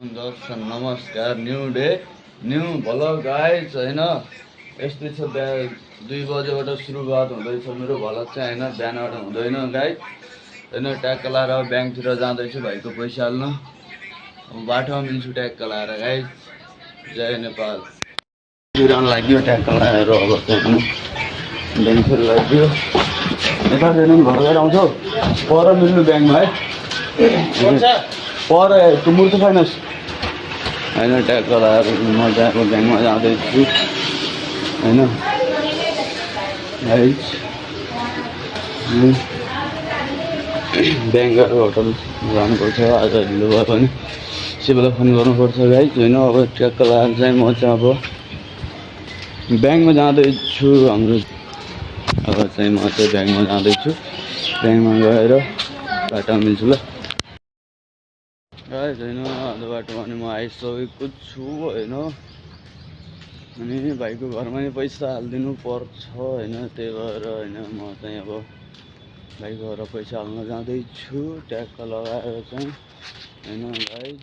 दर्शन नमस्कार new day new vlog guys होइन यस्तै छ 2 बजेबाट सुरुवात हुँदैछ मेरो भ्लग चाहिँ होइन बिहानबाट हुँदैन गाइस होइन ट्याक्क लाएर ब्याङ्कतिर जाँदैछु भाइको पैसा हाल्न अब बाटोमा मिल्छु ट्याक्क लाएर गाइस जय नेपाल बिरान लाग्यो ट्याक्क लाएर अब चाहिँ ब्याङ्कतिर लाग्यो नेपाल जानु घर गएर आउँछौ पर मिल्नु ब्याङ्कमा है पर त्यो मूर्ति फाइनेन्स होइन ट्याक्क लाएर मजा अब ब्याङ्कमा जाँदैछु होइन ब्याङ्कहरू होटल जानुपर्छ आज ढिलो भए पनि सिबलाई फोन गर्नुपर्छ गाइस होइन अब ट्याक्क लाएर चाहिँ म चाहिँ अब ब्याङ्कमा जाँदैछु हाम्रो अब चाहिँ म चाहिँ ब्याङ्कमा जाँदैछु ब्याङ्कमा गएर बाटोमा मिल्छु ल गाइस होइन आधो बाटोमा अनि म आइसकेको छु होइन अनि भाइको घरमा नि पैसा हालिदिनु पर्छ होइन त्यही भएर होइन म चाहिँ अब भाइको घर पैसा हाल्न जाँदैछु ट्याक्क लगाएर चाहिँ होइन गाइस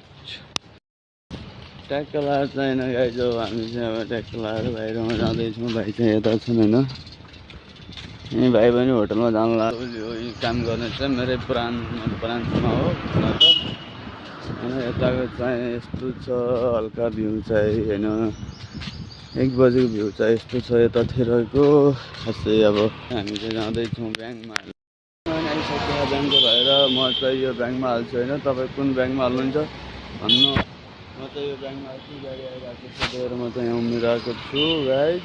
ट्याक्क लगाएर चाहिँ होइन गाइस अब हामी चाहिँ अब ट्याक्क लगाएर बाहिरमा जाँदैछौँ भाइ चाहिँ यता छन् होइन यहीँ भाइ पनि होटलमा जानु लाग्यो यो काम गर्ने चाहिँ मेरै ब्रान्चमा हो न त होइन यताको चाहिँ यस्तो छ हल्का भ्यू चाहिँ होइन 1 बजेको भ्यू चाहिँ यस्तो छ यतातिरको खासै अब हामी चाहिँ जाँदैछौँ ब्याङ्कमा आइसक्यो ब्याङ्कको भएर म चाहिँ यो ब्याङ्कमा हाल्छु होइन तपाईँ कुन ब्याङ्कमा हाल्नुहुन्छ भन्नु म चाहिँ यो ब्याङ्कमा हाल्छु गाडी आइरहेको छ त्यही भएर म चाहिँ यहाँ उम्रिरहेको छु गाइस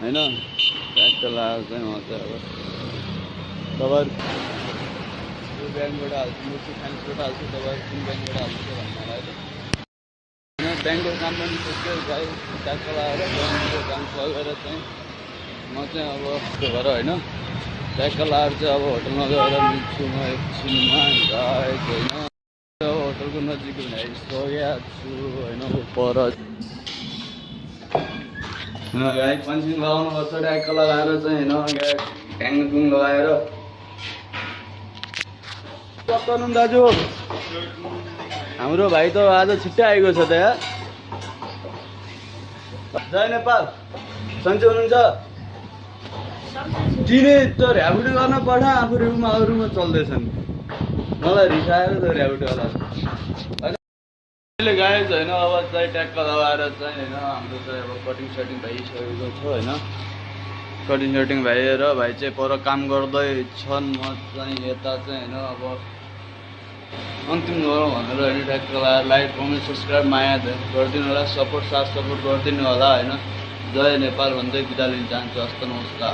होइन ट्याक्क लगाएर चाहिँ म चाहिँ अब तपाईँ ब्याङ्कबाट हाल्छु मुथुट फाइनेन्सबाट हाल्छु तपाईँ कुन ब्याङ्कबाट हाल्छु भन्नलाई होइन ब्याङ्कको काम पनि सक्यो गाई ट्याक्क लगाएर ब्याङ्कको काम सकेर चाहिँ म चाहिँ अब त्यो भएर होइन ट्याक्क लगाएर चाहिँ अब होटलमा गएर मिल्छु म एकछिनमा गाइस होइन अब होटलको नजिक आइसकेको छु होइन पर गाई पन्सिङ लगाउनुपर्छ ट्याक्क लगाएर चाहिँ होइन ट्याङटुङ लगाएर कता दाजु हाम्रो भाइ त आज छिट्टै आएको छ त यहाँ जय नेपाल सन्चै हुनुहुन्छ चिने त ऱ्याबुटी गर्न पठ आफू रुममा चल्दैछन् मलाई रिसाएर त ऱ्याबुटीवाला अहिले गाइस होइन अब चाहिँ ट्याक्क लगाएर चाहिँ होइन हाम्रो चाहिँ अब कटिङ सटिङ भइसकेको छ होइन कटिङ सटिङ भएर भाइ चाहिँ पर काम गर्दैछन् म चाहिँ यता चाहिँ होइन अब अन्तिम गरौँ भनेर होइन ट्याक्क लगाएर लाइक कमेन्ट सब्सक्राइब माया गरिदिनु होला साथ सपोर्ट गरिदिनु होला होइन जय नेपाल भन्दै बिदा लिन चाहन्छु हस्त नमस्कार।